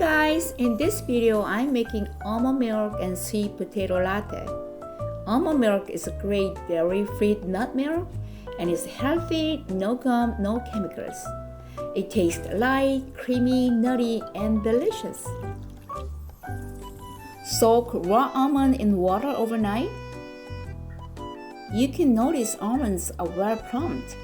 guys, in this video I'm making almond milk and sweet potato latte. Almond milk is a great dairy-free nut milk and is healthy, no gum, no chemicals. It tastes light, creamy, nutty, and delicious. Soak raw almond in water overnight. You can notice almonds are well plumped.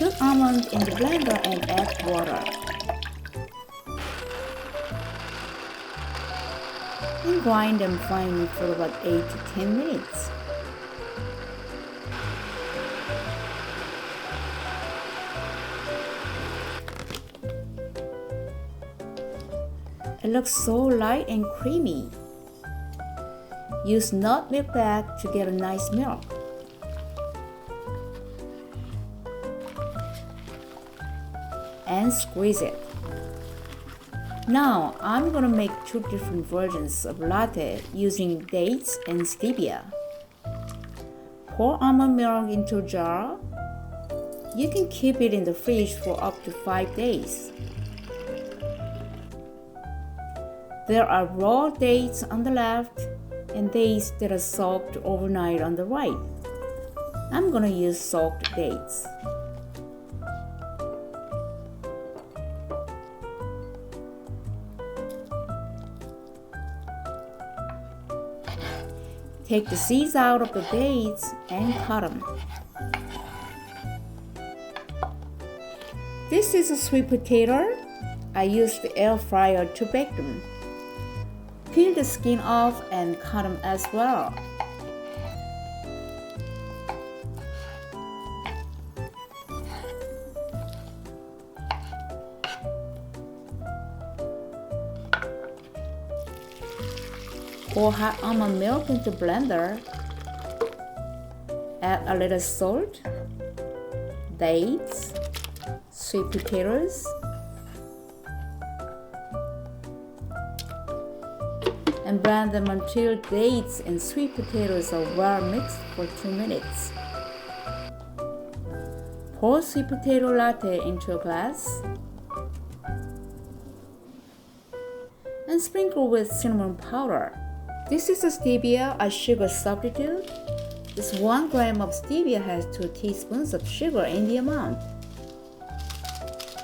Put almonds in the blender and add water. And grind them finely for about 8 to 10 minutes. It looks so light and creamy. Use nut milk bag to get a nice milk. And squeeze it. Now I'm gonna make two different versions of latte using dates and stevia. Pour almond milk into a jar. You can keep it in the fridge for up to 5 days. There are raw dates on the left and dates that are soaked overnight on the right. I'm gonna use soaked dates. Take the seeds out of the dates and cut them. This is a sweet potato. I used the air fryer to bake them. Peel the skin off and cut them as well. Pour hot almond milk into blender. Add a little salt, dates, sweet potatoes, and blend them until dates and sweet potatoes are well mixed for 2 minutes. Pour sweet potato latte into a glass and sprinkle with cinnamon powder. This is a stevia, a sugar substitute. This 1 gram of stevia has 2 teaspoons of sugar in the amount.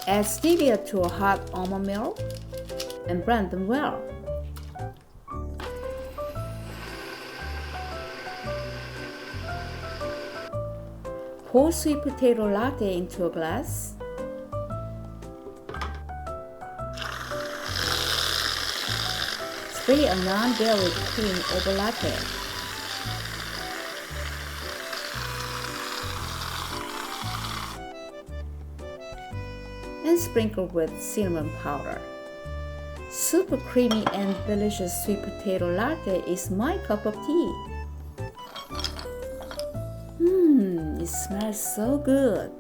Add stevia to a hot almond milk and blend them well. Pour sweet potato latte into a glass. Spray a non-dairy cream over latte. And sprinkle with cinnamon powder. Super creamy and delicious sweet potato latte is my cup of tea. It smells so good.